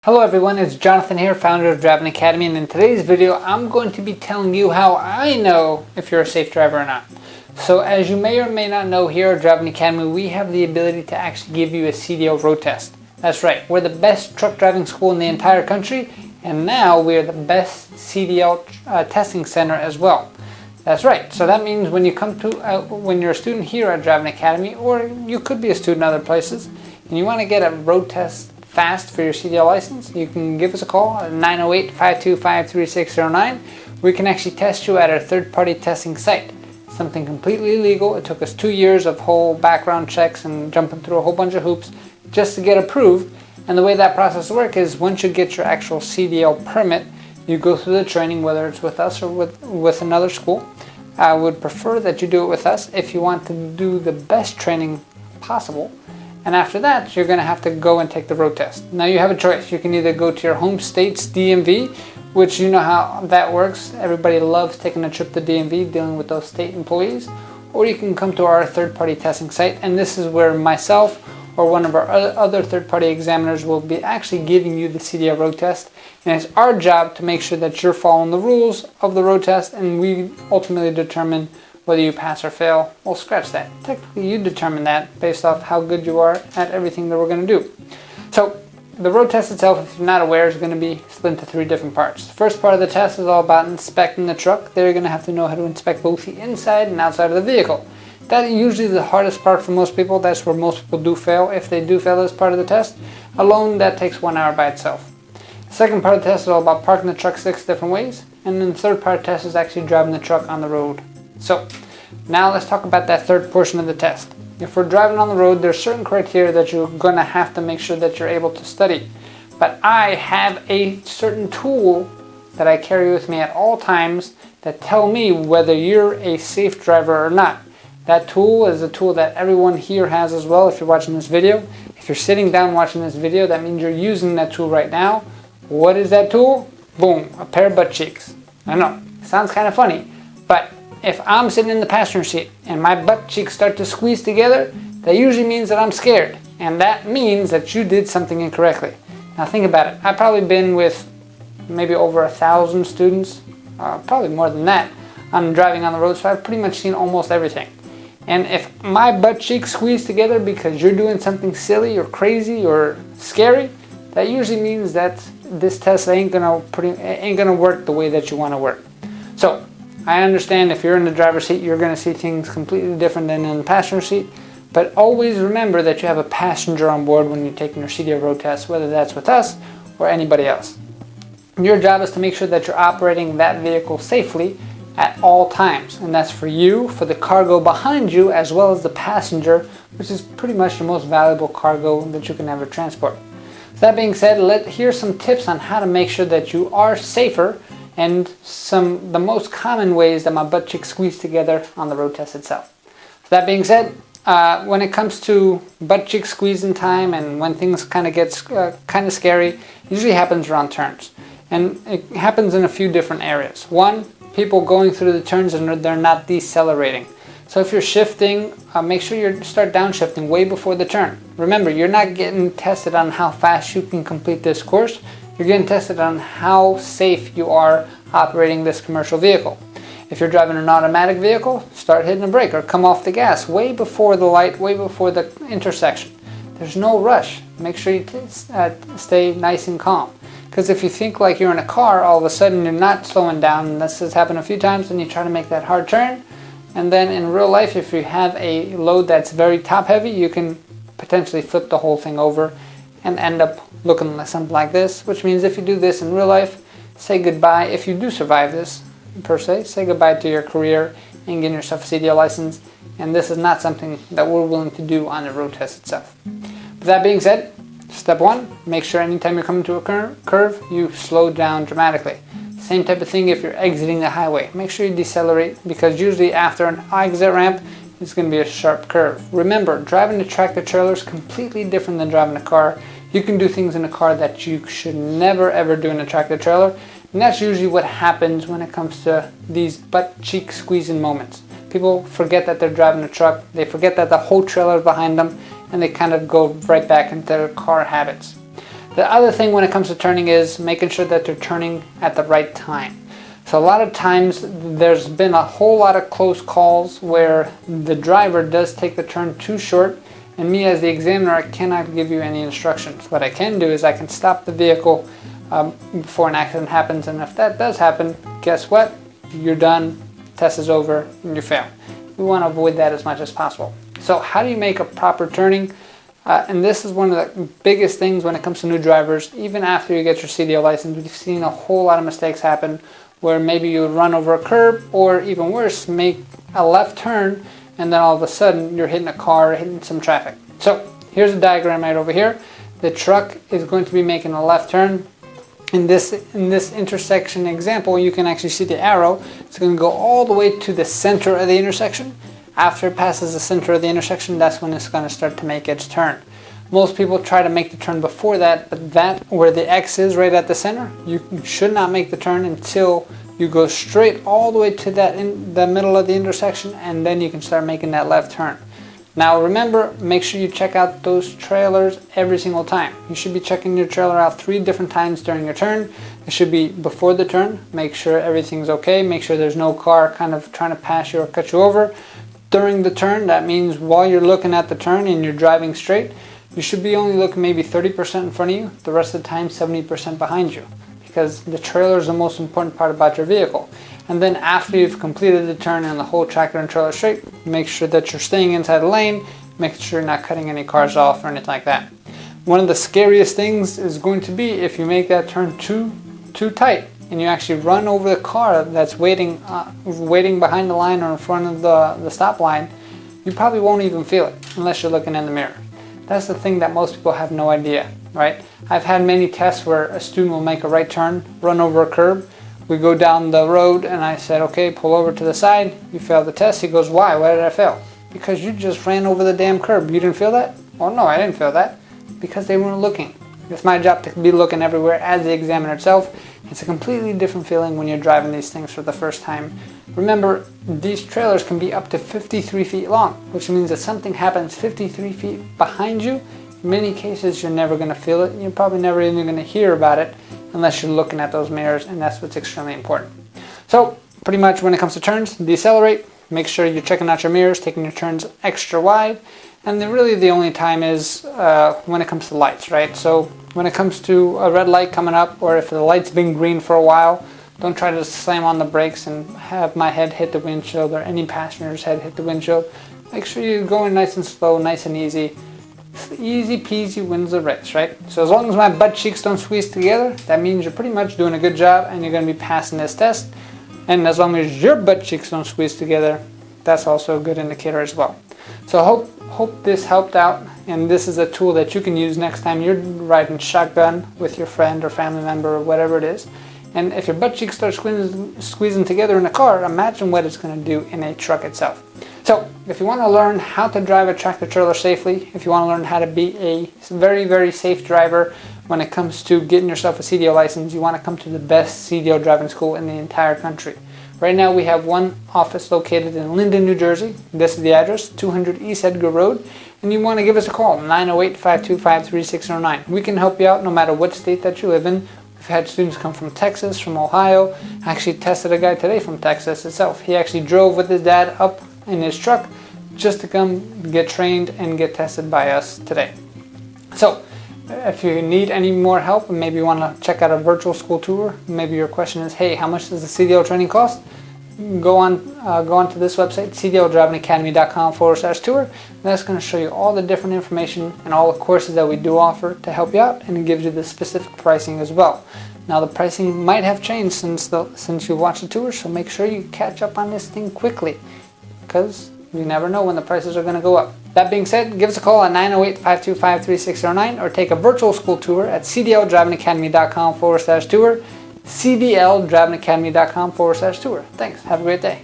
Hello everyone, it's Jonathan here, founder of Driving Academy, and in today's video I'm going to be telling you how I know if you're a safe driver or not. So as you may or may not know, here at Driving Academy we have the ability to actually give you a CDL road test. That's right, we're the best truck driving school in the entire country, and now we're the best CDL testing center as well. That's right, so that means when you come to when you're a student here at Driving Academy, or you could be a student other places, and you want to get a road test fast for your CDL license, you can give us a call at 908-525-3609. We can actually test you at our third-party testing site. Something completely legal. It took us 2 years of whole background checks and jumping through a whole bunch of hoops just to get approved. And the way that process works is once you get your actual CDL permit, you go through the training, whether it's with us or with another school. I would prefer that you do it with us if you want to do the best training possible. And after that, you're going to have to go and take the road test. Now you have a choice. You can either go to your home state's DMV, which you know how that works. Everybody loves taking a trip to DMV, dealing with those state employees. Or you can come to our third-party testing site, and this is where myself or one of our other third-party examiners will be actually giving you the CDL road test. And it's our job to make sure that you're following the rules of the road test, and we ultimately determine whether you pass or fail. Well, scratch that. Technically, you determine that based off how good you are at everything that we're going to do. So, the road test itself, if you're not aware, is going to be split into 3 different parts. The first part of the test is all about inspecting the truck. There you're going to have to know how to inspect both the inside and outside of the vehicle. That usually is the hardest part for most people. That's where most people do fail. If they do fail this part of the test, alone that takes 1 hour by itself. The second part of the test is all about parking the truck 6 different ways. And then the third part of the test is actually driving the truck on the road. So, now let's talk about that third portion of the test. If we're driving on the road, there's certain criteria that you're going to have to make sure that you're able to study. But I have a certain tool that I carry with me at all times that tell me whether you're a safe driver or not. That tool is a tool that everyone here has as well if you're watching this video. If you're sitting down watching this video, that means you're using that tool right now. What is that tool? Boom, a pair of butt cheeks. I know, it sounds kind of funny, but if I'm sitting in the passenger seat and my butt cheeks start to squeeze together, that usually means that I'm scared. And that means that you did something incorrectly. Now think about it. I've probably been with maybe over 1,000 students, probably more than that. I'm driving on the road, so I've pretty much seen almost everything. And if my butt cheeks squeeze together because you're doing something silly or crazy or scary, that usually means that this test ain't gonna work the way that you want to work. So, I understand if you're in the driver's seat, you're going to see things completely different than in the passenger seat, but always remember that you have a passenger on board when you're taking your CDL road test, whether that's with us or anybody else. Your job is to make sure that you're operating that vehicle safely at all times, and that's for you, for the cargo behind you, as well as the passenger, which is pretty much the most valuable cargo that you can ever transport. So that being said, here's some tips on how to make sure that you are safer and the most common ways that my butt cheeks squeeze together on the road test itself. So that being said, when it comes to butt cheek squeezing time and when things kind of gets kind of scary, it usually happens around turns. And it happens in a few different areas. One, people going through the turns and they're not decelerating. So if you're shifting, make sure you start downshifting way before the turn. Remember, you're not getting tested on how fast you can complete this course. You're getting tested on how safe you are operating this commercial vehicle. If you're driving an automatic vehicle, start hitting the brake or come off the gas way before the light, way before the intersection. There's no rush. Make sure you stay nice and calm. Because if you think like you're in a car, all of a sudden you're not slowing down, and this has happened a few times, and you try to make that hard turn, and then in real life, if you have a load that's very top heavy, you can potentially flip the whole thing over and end up looking like something like this, which means if you do this in real life, say goodbye. If you do survive this, per se, say goodbye to your career and get yourself a CDL license, and this is not something that we're willing to do on the road test itself. With that being said, step 1, make sure anytime you're coming to a curve, you slow down dramatically. Same type of thing if you're exiting the highway. Make sure you decelerate, because usually after an exit ramp, it's going to be a sharp curve. Remember, driving a tractor trailer is completely different than driving a car. You can do things in a car that you should never ever do in a tractor trailer, and that's usually what happens when it comes to these butt cheek squeezing moments. People forget that they're driving a truck, they forget that the whole trailer is behind them, and they kind of go right back into their car habits. The other thing when it comes to turning is making sure that you're turning at the right time. So a lot of times there's been a whole lot of close calls where the driver does take the turn too short, and me as the examiner, I cannot give you any instructions. What I can do is I can stop the vehicle before an accident happens, and if that does happen, guess what? You're done, test is over, and you fail. We want to avoid that as much as possible. So how do you make a proper turning? And this is one of the biggest things when it comes to new drivers. Even after you get your CDL license, we've seen a whole lot of mistakes happen where maybe you would run over a curb, or even worse, make a left turn, and then all of a sudden you're hitting a car or hitting some traffic. So here's a diagram right over here. The truck is going to be making a left turn. In this intersection example, you can actually see the arrow. It's going to go all the way to the center of the intersection. After it passes the center of the intersection, that's when it's going to start to make its turn. Most people try to make the turn before that, but that where the X is right at the center, you should not make the turn until you go straight all the way to that in the middle of the intersection, and then you can start making that left turn. Now remember, make sure you check out those trailers every single time. You should be checking your trailer out 3 different times during your turn. It should be before the turn, make sure everything's okay, make sure there's no car kind of trying to pass you or cut you over. During the turn, that means while you're looking at the turn and you're driving straight, you should be only looking maybe 30% in front of you, the rest of the time 70% behind you, because the trailer is the most important part about your vehicle. And then after you've completed the turn and the whole tractor and trailer straight, make sure that you're staying inside the lane, make sure you're not cutting any cars off or anything like that. One of the scariest things is going to be if you make that turn too tight and you actually run over the car that's waiting behind the line or in front of the stop line. You probably won't even feel it unless you're looking in the mirror. That's the thing that most people have no idea, right? I've had many tests where a student will make a right turn, run over a curb. We go down the road and I said, okay, pull over to the side. You failed the test. He goes, why? Why did I fail? Because you just ran over the damn curb. You didn't feel that? Well, no, I didn't feel that. Because they weren't looking. It's my job to be looking everywhere as the examiner itself. It's a completely different feeling when you're driving these things for the first time. Remember, these trailers can be up to 53 feet long, which means that something happens 53 feet behind you. In many cases, you're never going to feel it, and you're probably never even going to hear about it unless you're looking at those mirrors, and that's what's extremely important. So, pretty much when it comes to turns, decelerate, make sure you're checking out your mirrors, taking your turns extra wide, and then really the only time is when it comes to lights, right? So, when it comes to a red light coming up, or if the light's been green for a while, don't try to slam on the brakes and have my head hit the windshield or any passenger's head hit the windshield. Make sure you're going nice and slow, nice and easy. Easy peasy wins the race, right? So as long as my butt cheeks don't squeeze together, that means you're pretty much doing a good job and you're going to be passing this test. And as long as your butt cheeks don't squeeze together, that's also a good indicator as well. So hope this helped out, and this is a tool that you can use next time you're riding shotgun with your friend or family member or whatever it is. And if your butt cheeks start squeezing together in a car, imagine what it's going to do in a truck itself. So, if you want to learn how to drive a tractor trailer safely, if you want to learn how to be a very, very safe driver when it comes to getting yourself a CDL license, you want to come to the best CDL driving school in the entire country. Right now we have one office located in Linden, New Jersey. This is the address, 200 East Edgar Road. And you want to give us a call, 908-525-3609. We can help you out no matter what state that you live in. We've had students come from Texas, from Ohio. I actually tested a guy today from Texas itself. He actually drove with his dad up in his truck just to come get trained and get tested by us today. So, if you need any more help and maybe you want to check out a virtual school tour, maybe your question is, hey, how much does the CDL training cost? Go on to this website, cdldrivingacademy.com/tour. That's going to show you all the different information and all the courses that we do offer to help you out, and it gives you the specific pricing as well. Now the pricing might have changed since you watched the tour, so make sure you catch up on this thing quickly, because you never know when the prices are going to go up. That being said, give us a call at 908-525-3609 or take a virtual school tour at cdldrivingacademy.com/tour, cdldrivingacademy.com/tour. Thanks. Have a great day.